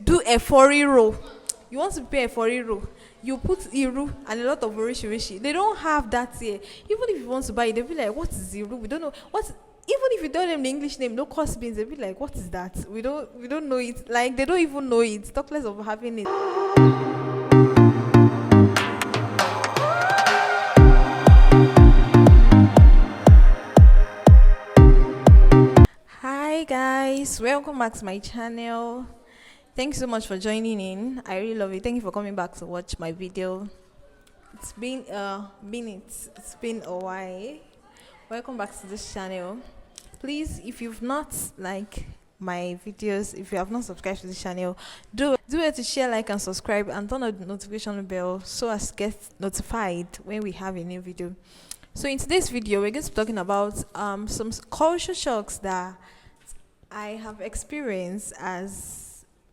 do a foreign roll. You want to prepare a foreign roll. You put iru and a lot of orishi. They don't have that here. Even if you want to buy it, they'll be like, what is iru? We don't know. Even if you tell them the English name, no cost beans, they'll be like, what is that? We don't know it. Like they don't even know it. Talk less of having it. Hi guys, welcome back to my channel. Thanks so much for joining in. I really love it. Thank you for coming back to watch my video. It's been minutes. It's been a while. Welcome back to this channel. Please, if you've not liked my videos, if you have not subscribed to this channel, do it to share, like, and subscribe, and turn on the notification bell so as to get notified when we have a new video. So in today's video, we're going to be talking about some culture shocks that I have experienced as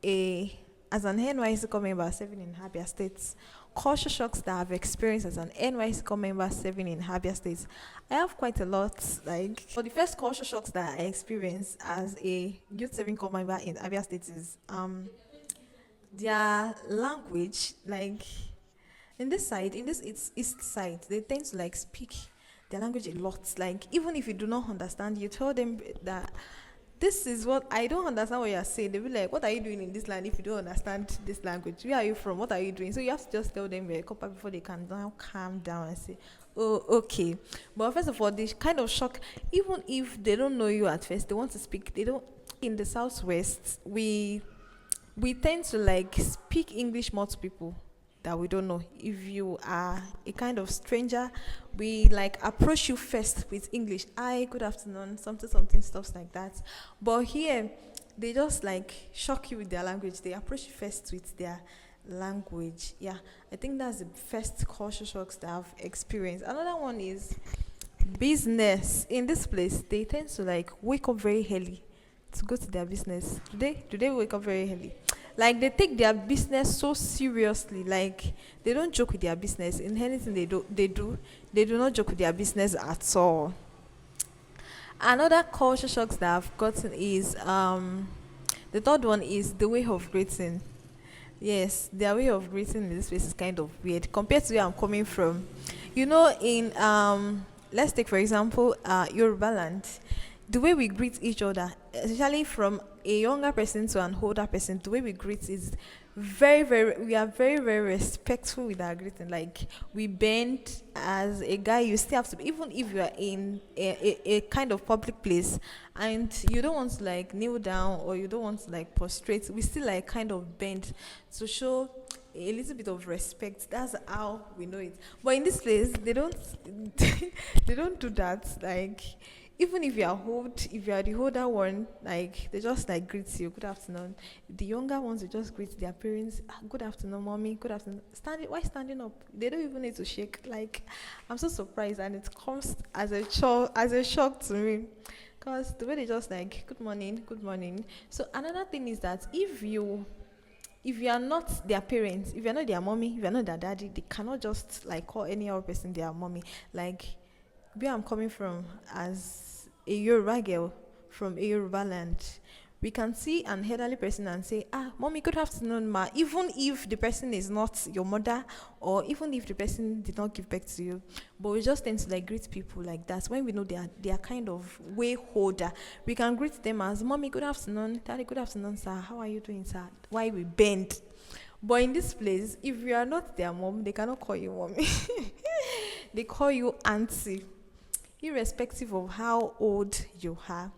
an NYSC member serving in Abia State. Culture shocks that I've experienced as an NYSC member serving in Abia State. I have quite a lot. For the first culture shocks that I experienced as a youth serving corps member in Abia State is their language. In this east side, they tend to speak their language a lot. Even if you do not understand, you tell them that this is what I don't understand what you're saying. They'll be like, what are you doing in this land if you don't understand this language? Where are you from? What are you doing? So you have to just tell them you're a Corper before they can now calm down and say, oh, okay. But first of all, they kind of shock, even if they don't know you at first, they want to speak. They don't. In the Southwest, we tend to speak English more to people that we don't know. If you are a kind of stranger, we approach you first with English. Hi, good afternoon, something stuff like that. But here they just shock you with their language. They approach you first with their language. Yeah, I think that's the first culture shocks that I've experienced. Another one is business. In this place, they tend to wake up very early to go to their business. Do they wake up very early? They take their business so seriously. They don't joke with their business. In anything they do not joke with their business at all. Another culture shocks that I've gotten is the third one is the way of greeting. Yes, their way of greeting in this place is kind of weird compared to where I'm coming from. In let's take for example Yoruba land. The way we greet each other, especially from a younger person to an older person, the way we greet is we are very, very respectful with our greeting. We bend. As a guy, you still have to, even if you are in a kind of public place and you don't want to kneel down or you don't want to prostrate, we still kind of bend to show a little bit of respect. That's how we know it. But in this place, they don't they don't do that. Even if you are old, if you are the older one, they just greet you, good afternoon. The younger ones will just greet their parents, good afternoon, mommy, good afternoon. Why standing up? They don't even need to shake. I'm so surprised, and it comes as a shock to me, because the way they just good morning, good morning. So another thing is that if you are not their parents, if you're not their mommy, if you're not their daddy, they cannot just call any other person their mommy. Where I'm coming from, as a Yoruba girl from a Yoruba land, we can see an elderly person and say, mommy, good afternoon, ma, even if the person is not your mother, or even if the person did not give birth to you. But we just tend to greet people like that. When we know they are kind of way older, we can greet them as, mommy, good afternoon, daddy, good afternoon, sir, how are you doing, sir? Why we bend? But in this place, if you are not their mom, they cannot call you mommy. They call you auntie, irrespective of how old you are.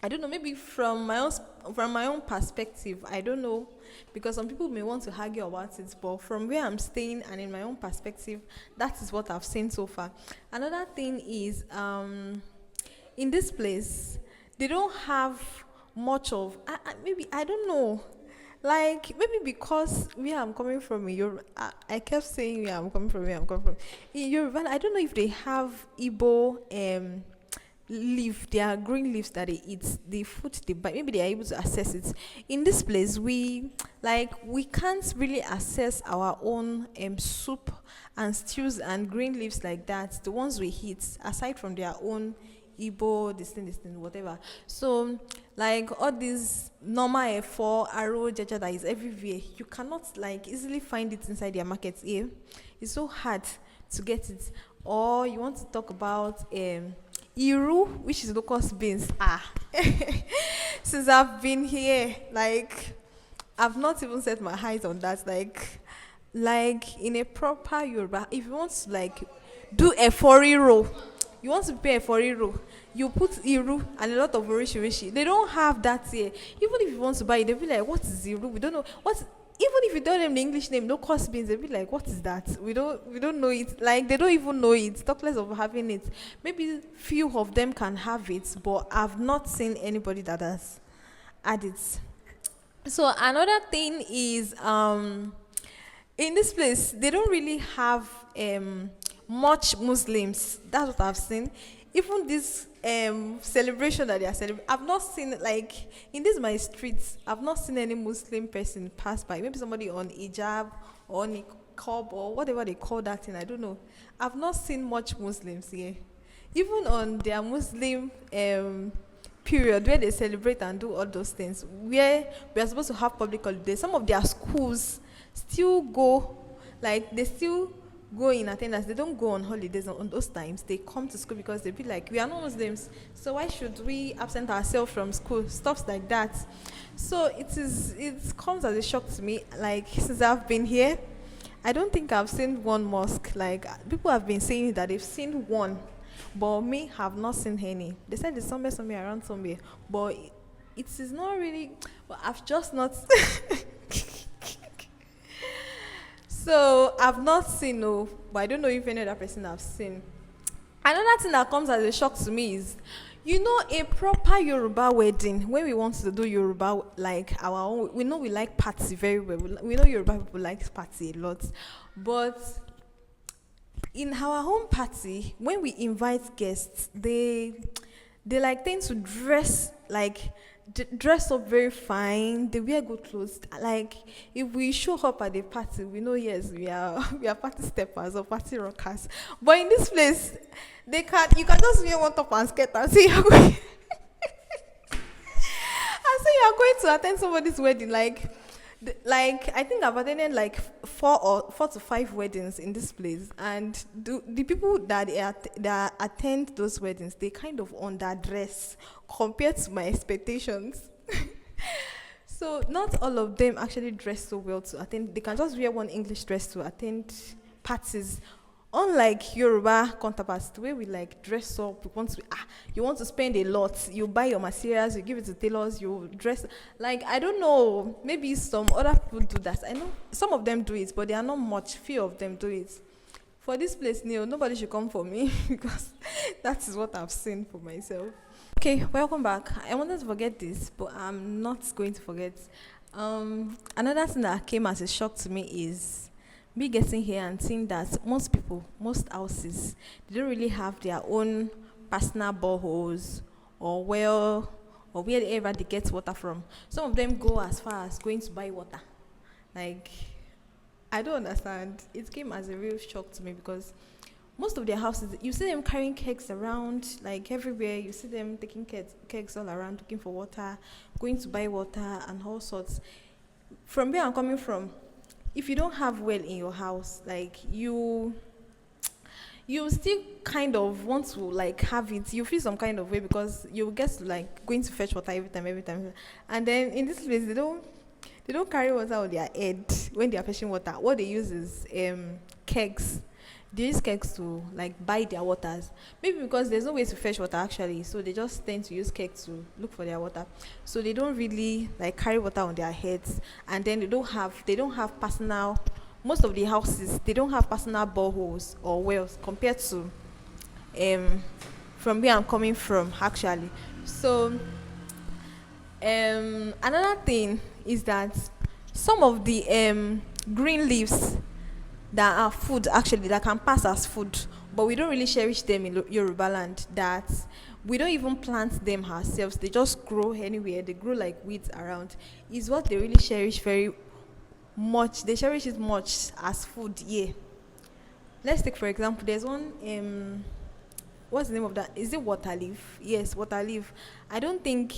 I don't know, maybe from my own perspective, I don't know, because some people may want to argue about it, but from where I'm staying and in my own perspective, that is what I've seen so far. Another thing is, in this place, they don't have much of, maybe, I don't know, maybe because where I'm coming from in Yoruba, I kept saying where I'm coming from. In Yoruba, I don't know if they have Igbo leaf. There are green leaves that they eat. The food they buy, maybe they are able to access it. In this place, we can't really access our own soup and stews and green leaves like that. The ones we eat, aside from their own Igbo, this thing, whatever. So, Like all these normal F4, arrow, jaja that is everywhere. You cannot like easily find it inside their markets here. It's so hard to get it. Or you want to talk about Iru, which is locust beans. Since I've been here, like I've not even set my eyes on that. Like in a proper Yoruba, if you want to like do a 40 roll, you want to prepare a 40 roll, you put Iru and a lot of Orishi. They don't have that here. Even if you want to buy it, they'll be like, what is Iru? We don't know. Even if you tell them the English name, no cost beans, they'll be like, what is that? We don't know it. Like they don't even know it. Talk less of having it. Maybe few of them can have it, but I've not seen anybody that has had it. So another thing is in this place they don't really have much Muslims. That's what I've seen. Even this celebration that they are celebrating, I've not seen like in this my streets. I've not seen any Muslim person pass by. Maybe somebody on hijab or niqab or whatever they call that thing. I don't know. I've not seen much Muslims here. Even on their Muslim period where they celebrate and do all those things, where we are supposed to have public holidays, some of their schools still go, like they still go in attendance. They don't go on holidays on those times. They come to school because they be like, we are not Muslims, so why should we absent ourselves from school? Stuff like that. So it comes as a shock to me. Like since I've been here, I don't think I've seen one mosque. Like people have been saying that they've seen one, but me have not seen any. They said it's somewhere around somewhere, but it is not really. But I've just not. So I've not seen no, but I don't know if any other person have seen. Another thing that comes as a shock to me is, a proper Yoruba wedding. When we want to do Yoruba, like our own, we know we like party very well. We know Yoruba people like party a lot, but in our home party, when we invite guests, they like tend to dress up very fine. They wear good clothes. Like if we show up at the party, we know yes we are we are party steppers or party rockers. But in this place, you can just wear one top and skirt and say you're going. And say you're going to attend somebody's wedding. Like I think I've attended like 4 to 5 weddings in this place, and the people that attend those weddings, they kind of underdress compared to my expectations. So not all of them actually dress so well to attend. They can just wear one English dress to attend parties. Unlike Yoruba counterparts, the way we like dress up, you want to spend a lot. You buy your materials, you give it to tailors, you dress. Like I don't know, maybe some other people do that. I know some of them do it, but they are not much. Few of them do it. For this place, Neil, nobody should come for me because that is what I've seen for myself. Okay, welcome back. I wanted to forget this, but I'm not going to forget. Another thing that came as a shock to me is me getting here and seeing that most houses, they don't really have their own personal boreholes or wherever they get water from. Some of them go as far as going to buy water. Like, I don't understand. It came as a real shock to me because most of their houses, you see them carrying kegs around, like everywhere. You see them taking kegs all around, looking for water, going to buy water and all sorts. From where I'm coming from, if you don't have well in your house, like you still kind of want to like have it. You feel some kind of way because you get to like going to fetch water every time. And then in this place, they don't carry water on their head when they are fetching water. What they use is kegs. They use kegs to like buy their waters. Maybe because there's no way to fetch water actually, so they just tend to use kegs to look for their water. So they don't really like carry water on their heads, and then they don't have personal. Most of the houses, they don't have personal boreholes or wells compared to from where I'm coming from actually. So another thing is that some of the green leaves that are food actually that can pass as food, but we don't really cherish them in Yoruba land. That we don't even plant them ourselves. They just grow anywhere. They grow like weeds around. Is what they really cherish very much. They cherish it much as food. Yeah. Let's take for example. There's one. What's the name of that? Is it water leaf? Yes, water leaf. I don't think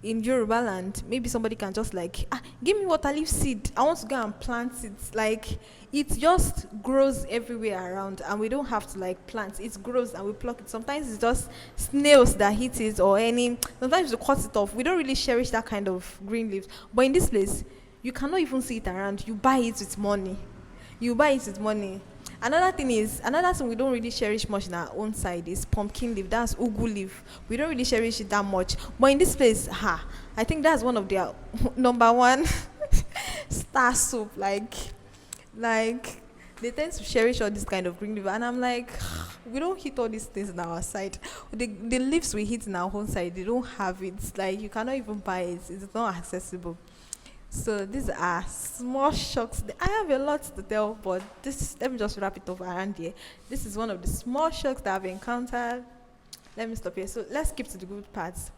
in Yoruba land, maybe somebody can just like, give me water leaf seed. I want to go and plant it. Like it just grows everywhere around, and we don't have to like plant. It grows and we pluck it. Sometimes it's just snails that hit it, or any. Sometimes we cut it off. We don't really cherish that kind of green leaves. But in this place, you cannot even see it around. You buy it with money. You buy it with money. Another thing we don't really cherish much in our own side is pumpkin leaf. That's ugu leaf. We don't really cherish it that much. But in this place, I think that's one of their number one star soup. Like they tend to cherish all this kind of green leaf, and I'm like, we don't hit all these things on our side. The leaves we hit in our own side, they don't have it. Like you cannot even buy it. It's not accessible. So these are small shocks. I have a lot to tell, but let me just wrap it up around here. This is one of the small shocks that I've encountered. Let me stop here. So let's skip to the good parts.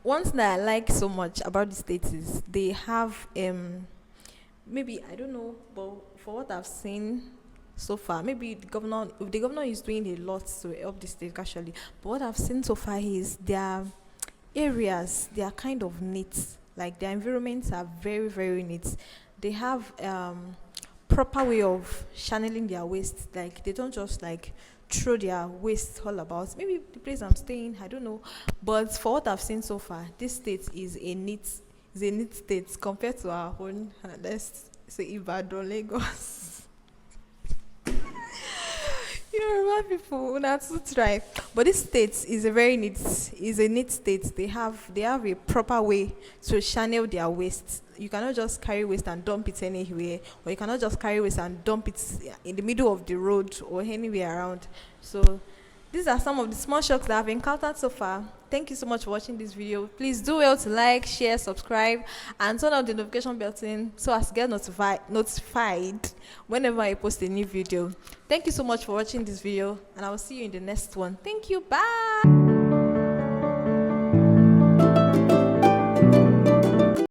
One thing that I like so much about the states is they have maybe I don't know, but for what I've seen so far, maybe if the governor is doing a lot to help the state actually. But what I've seen so far is their areas, they are kind of neat. Like their environments are very, very neat. They have proper way of channeling their waste. Like they don't just like throw their waste all about. Maybe the place I'm staying, I don't know. But for what I've seen so far, this state is a neat state compared to our own. Let's say Ibadan, Lagos. Yoruba people, that's right. But this state is a neat state. They have a proper way to channel their waste. You cannot just carry waste and dump it anywhere, or you cannot just carry waste and dump it in the middle of the road or anywhere around. So these are some of the small shocks that I've encountered so far. Thank you so much for watching this video. Please do well to like, share, subscribe, and turn on the notification button so as to get notified whenever I post a new video. Thank you so much for watching this video, and I will see you in the next one. Thank you. Bye.